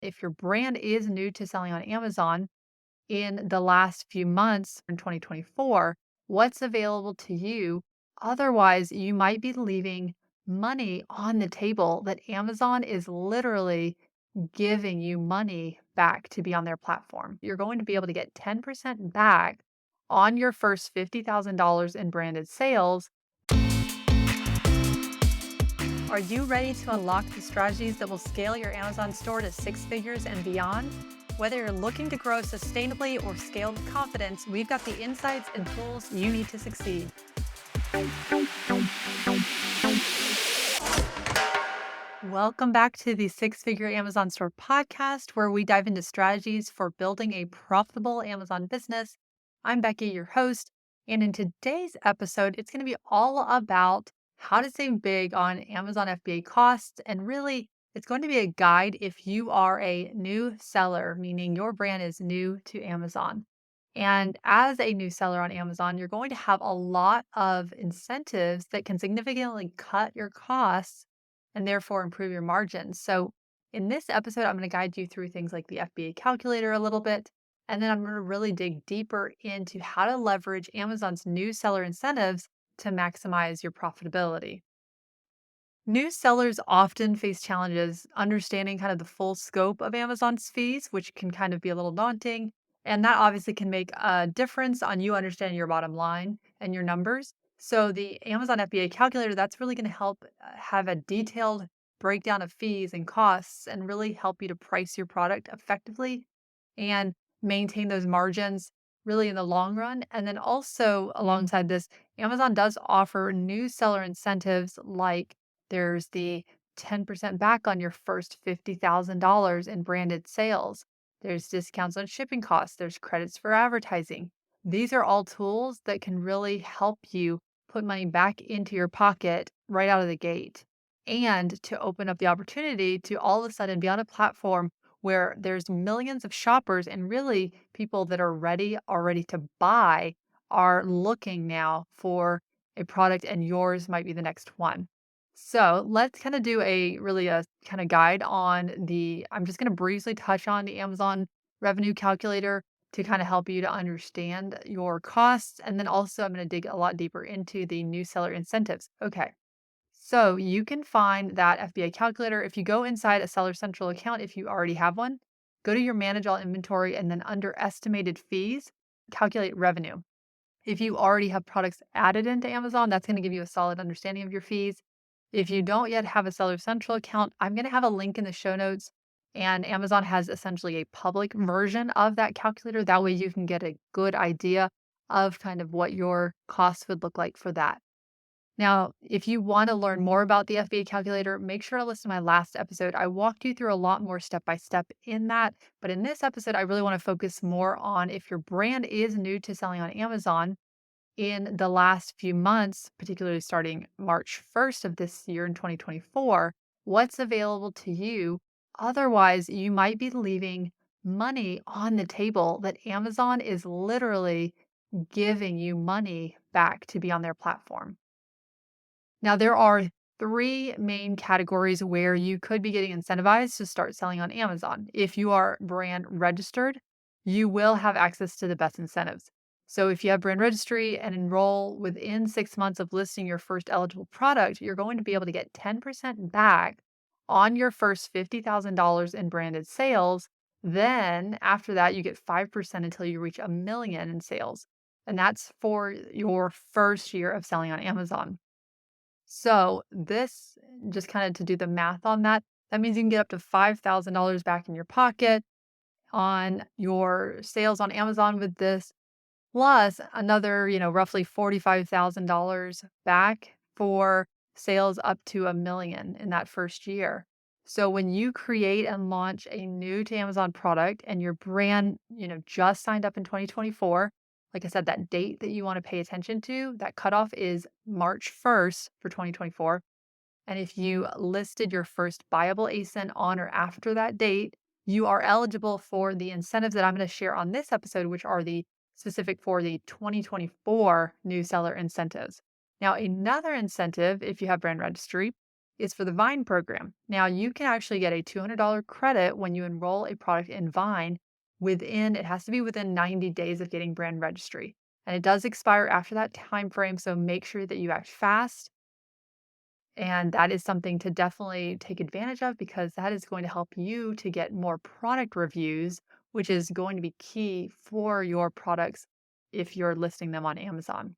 If your brand is new to selling on Amazon in the last few months in 2024, what's available to you? Otherwise, you might be leaving money on the table that Amazon is literally giving you money back to be on their platform. You're going to be able to get 10% back on your first $50,000 in branded sales. Are you ready to unlock the strategies that will scale your Amazon store to six figures and beyond? Whether you're looking to grow sustainably or scale with confidence, we've got the insights and tools you need to succeed. Welcome back to the Six Figure Amazon Store podcast, where we dive into strategies for building a profitable Amazon business. I'm Becky, your host, and in today's episode, it's going to be all about how to save big on Amazon FBA costs. And really, it's going to be a guide if you are a new seller, meaning your brand is new to Amazon. And as a new seller on Amazon, you're going to have a lot of incentives that can significantly cut your costs and therefore improve your margins. So, in this episode, I'm going to guide you through things like the FBA calculator a little bit. And then I'm going to really dig deeper into how to leverage Amazon's new seller incentives to maximize your profitability. New sellers often face challenges understanding kind of the full scope of Amazon's fees, which can kind of be a little daunting. And that obviously can make a difference on you understanding your bottom line and your numbers. So, the Amazon FBA calculator, that's really going to help have a detailed breakdown of fees and costs and really help you to price your product effectively and maintain those margins really in the long run. And then also, alongside this, Amazon does offer new seller incentives like there's the 10% back on your first $50,000 in branded sales. There's discounts on shipping costs. There's credits for advertising. These are all tools that can really help you put money back into your pocket right out of the gate and to open up the opportunity to all of a sudden be on a platform where there's millions of shoppers and really people that are ready already to buy are looking now for a product and yours might be the next one. So let's kind of do a kind of guide on I'm just going to briefly touch on the Amazon revenue calculator to kind of help you to understand your costs. And then also I'm going to dig a lot deeper into the new seller incentives. Okay. So you can find that FBA calculator if you go inside a Seller Central account, if you already have one, go to your manage all inventory and then under estimated fees, calculate revenue. If you already have products added into Amazon, that's going to give you a solid understanding of your fees. If you don't yet have a Seller Central account, I'm going to have a link in the show notes. And Amazon has essentially a public version of that calculator. That way you can get a good idea of kind of what your costs would look like for that. Now, if you want to learn more about the FBA calculator, make sure to listen to my last episode. I walked you through a lot more step by step in that. But in this episode, I really want to focus more on if your brand is new to selling on Amazon in the last few months, particularly starting March 1st of this year in 2024, what's available to you. Otherwise, you might be leaving money on the table that Amazon is literally giving you money back to be on their platform. Now, there are three main categories where you could be getting incentivized to start selling on Amazon. If you are brand registered, you will have access to the best incentives. So, if you have brand registry and enroll within 6 months of listing your first eligible product, you're going to be able to get 10% back on your first $50,000 in branded sales. Then, after that, you get 5% until you reach 1 million in sales. And that's for your first year of selling on Amazon. So this just kind of to do the math on that, that means you can get up to $5,000 back in your pocket on your sales on Amazon with this, plus another, roughly $45,000 back for sales up to 1 million in that first year. So when you create and launch a new to Amazon product and your brand, just signed up in 2024, like I said, that date that you want to pay attention to, that cutoff is March 1st for 2024. And if you listed your first buyable ASIN on or after that date, you are eligible for the incentives that I'm going to share on this episode, which are the specific for the 2024 new seller incentives. Now, another incentive, if you have brand registry, is for the Vine program. Now, you can actually get a $200 credit when you enroll a product in Vine it has to be within 90 days of getting brand registry. And it does expire after that time frame, so make sure that you act fast. And that is something to definitely take advantage of because that is going to help you to get more product reviews, which is going to be key for your products if you're listing them on Amazon.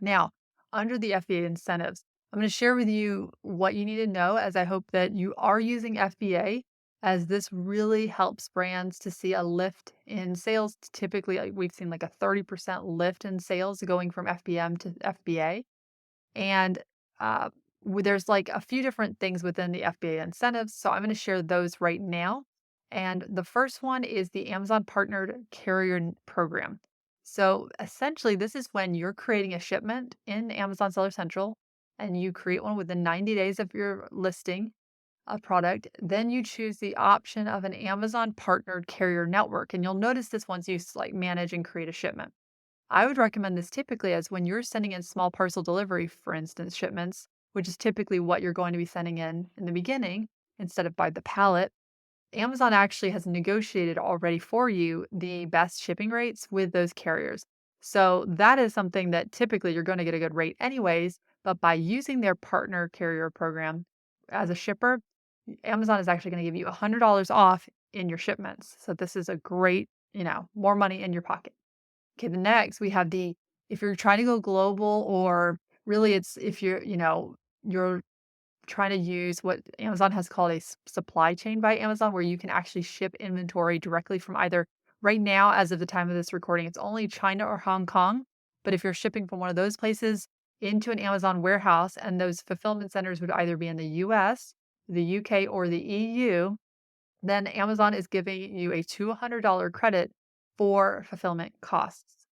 Now, under the FBA incentives, I'm going to share with you what you need to know as I hope that you are using FBA, as this really helps brands to see a lift in sales. Typically, we've seen like a 30% lift in sales going from FBM to FBA. And uh, there's like a few different things within the FBA incentives. So I'm going to share those right now. And the first one is the Amazon Partnered Program. So essentially, this is when you're creating a shipment in Amazon Seller Central and you create one within 90 days of your listing a product. Then you choose the option of an Amazon Partnered Carrier Network. And you'll notice this once you like manage and create a shipment. I would recommend this typically as when you're sending in small parcel delivery, for instance, shipments, which is typically what you're going to be sending in the beginning instead of by the pallet. Amazon actually has negotiated already for you the best shipping rates with those carriers. So that is something that typically you're going to get a good rate anyways, but by using their partner carrier program as a shipper, Amazon is actually going to give you $100 off in your shipments. So this is a great, more money in your pocket. Okay, the next we have if you're trying to go global or really it's if you're trying to use what Amazon has called a supply chain by Amazon, where you can actually ship inventory directly from either right now, as of the time of this recording, it's only China or Hong Kong. But if you're shipping from one of those places into an Amazon warehouse, and those fulfillment centers would either be in the US, the UK, or the EU, then Amazon is giving you a $200 credit for fulfillment costs.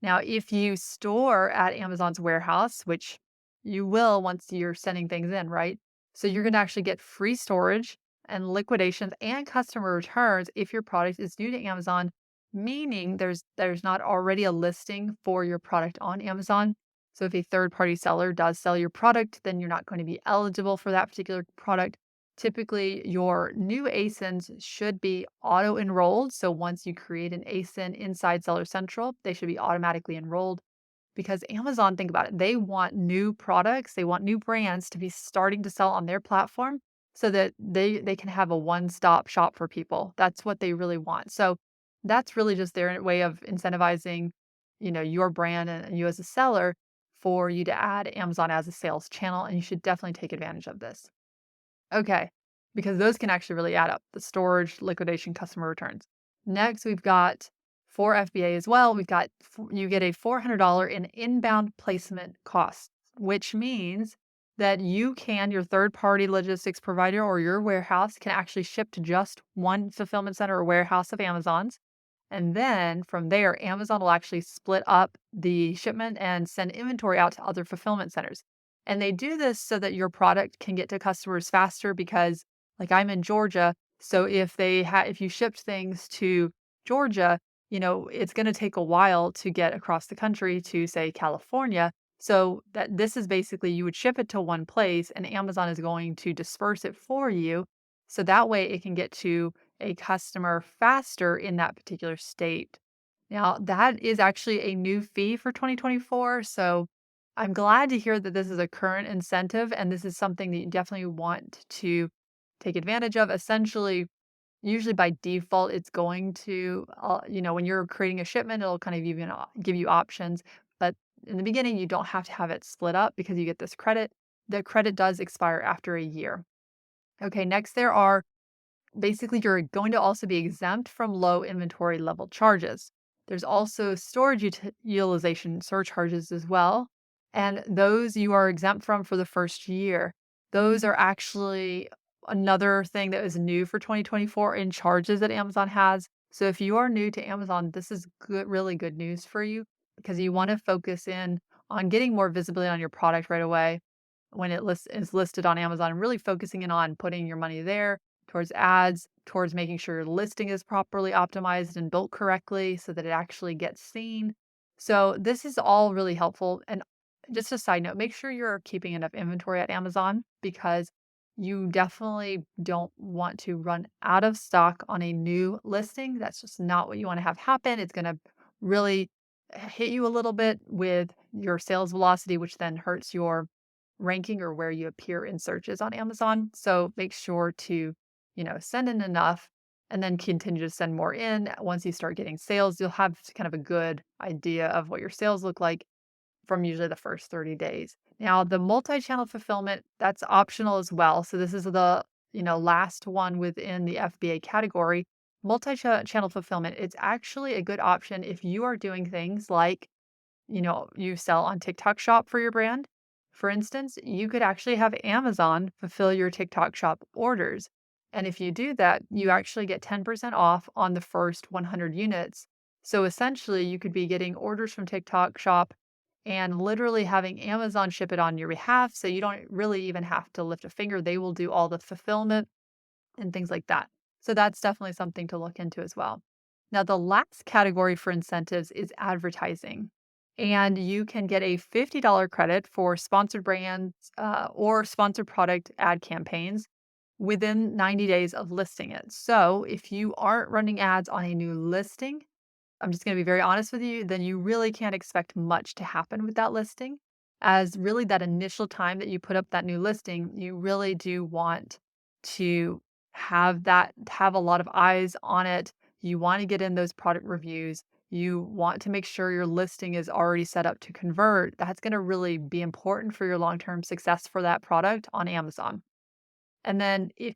Now, if you store at Amazon's warehouse, which you will once you're sending things in, right? So you're going to actually get free storage and liquidations and customer returns if your product is new to Amazon, meaning there's not already a listing for your product on Amazon. So if a third-party seller does sell your product, then you're not going to be eligible for that particular product. Typically, your new ASINs should be auto-enrolled. So once you create an ASIN inside Seller Central, they should be automatically enrolled because Amazon, think about it, they want new products, they want new brands to be starting to sell on their platform so that they can have a one-stop shop for people. That's what they really want. So that's really just their way of incentivizing, your brand and you as a seller for you to add Amazon as a sales channel, and you should definitely take advantage of this. Okay, because those can actually really add up, the storage, liquidation, customer returns. Next, we've got for FBA as well, you get a $400 in inbound placement costs, which means that your third-party logistics provider or your warehouse can actually ship to just one fulfillment center or warehouse of Amazon's. And then from there, Amazon will actually split up the shipment and send inventory out to other fulfillment centers. And they do this so that your product can get to customers faster because, like, I'm in Georgia, so if you shipped things to Georgia, it's going to take a while to get across the country to, say, California. So that this is basically you would ship it to one place and Amazon is going to disperse it for you. So that way it can get to a customer faster in that particular state. Now, that is actually a new fee for 2024. So I'm glad to hear that this is a current incentive and this is something that you definitely want to take advantage of. Essentially, usually by default, it's going to, when you're creating a shipment, it'll kind of even give you options. But in the beginning, you don't have to have it split up because you get this credit. The credit does expire after a year. Okay, next there are basically, you're going to also be exempt from low inventory level charges. There's also storage utilization surcharges as well. And those you are exempt from for the first year. Those are actually another thing that is new for 2024 in charges that Amazon has. So if you are new to Amazon, this is good, really good news for you because you want to focus in on getting more visibility on your product right away when is listed on Amazon, and really focusing in on putting your money there towards ads, towards making sure your listing is properly optimized and built correctly so that it actually gets seen. So this is all really helpful. And just a side note, make sure you're keeping enough inventory at Amazon because you definitely don't want to run out of stock on a new listing. That's just not what you want to have happen. It's going to really hit you a little bit with your sales velocity, which then hurts your ranking or where you appear in searches on Amazon. So make sure to, send in enough and then continue to send more in. Once you start getting sales, you'll have kind of a good idea of what your sales look like from usually the first 30 days. Now, the multi-channel fulfillment, that's optional as well. So this is the, last one within the FBA category. Multi-channel fulfillment, it's actually a good option if you are doing things like, you sell on TikTok Shop for your brand. For instance, you could actually have Amazon fulfill your TikTok Shop orders. And if you do that, you actually get 10% off on the first 100 units. So essentially, you could be getting orders from TikTok Shop and literally having Amazon ship it on your behalf. So you don't really even have to lift a finger. They will do all the fulfillment and things like that. So that's definitely something to look into as well. Now, the last category for incentives is advertising. And you can get a $50 credit for sponsored brands or sponsored product ad campaigns within 90 days of listing it. So if you aren't running ads on a new listing, I'm just going to be very honest with you, then you really can't expect much to happen with that listing. As really that initial time that you put up that new listing, you really do want to have a lot of eyes on it. You want to get in those product reviews. You want to make sure your listing is already set up to convert. That's going to really be important for your long-term success for that product on Amazon. And then if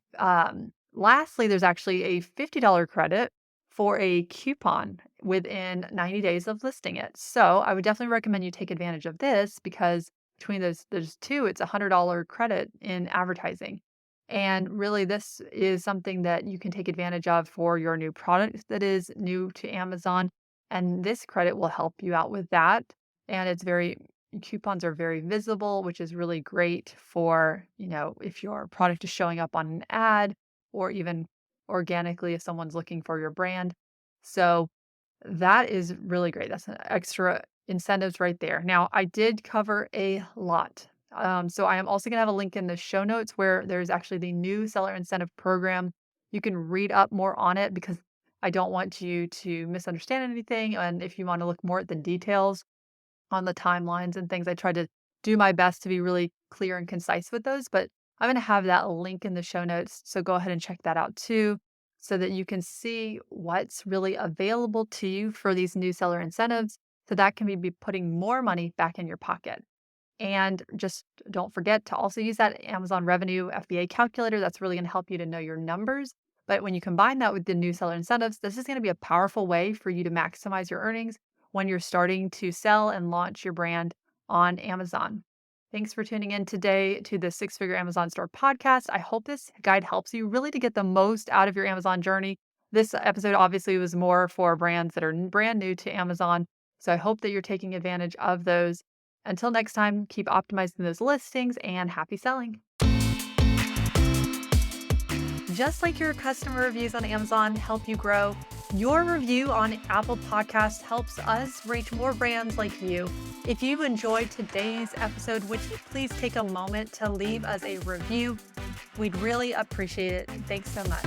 lastly, there's actually a $50 credit for a coupon within 90 days of listing it. So I would definitely recommend you take advantage of this because between those two, it's a $100 credit in advertising. And really, this is something that you can take advantage of for your new product that is new to Amazon. And this credit will help you out with that. And coupons are very visible, which is really great for, if your product is showing up on an ad or even organically if someone's looking for your brand. So that is really great. That's an extra incentives right there. Now, I did cover a lot. So I am also going to have a link in the show notes where there's actually the new seller incentive program. You can read up more on it because I don't want you to misunderstand anything. And if you want to look more at the details, on the timelines and things. I try to do my best to be really clear and concise with those, but I'm going to have that link in the show notes. So go ahead and check that out too, so that you can see what's really available to you for these new seller incentives. So that can be putting more money back in your pocket. And just don't forget to also use that Amazon Revenue FBA calculator. That's really going to help you to know your numbers. But when you combine that with the new seller incentives, this is going to be a powerful way for you to maximize your earnings when you're starting to sell and launch your brand on Amazon. Thanks for tuning in today to the Six Figure Amazon Store podcast. I hope this guide helps you really to get the most out of your Amazon journey. This episode obviously was more for brands that are brand new to Amazon. So I hope that you're taking advantage of those. Until next time, keep optimizing those listings and happy selling. Just like your customer reviews on Amazon help you grow, your review on Apple Podcasts helps us reach more brands like you. If you enjoyed today's episode, would you please take a moment to leave us a review? We'd really appreciate it. Thanks so much.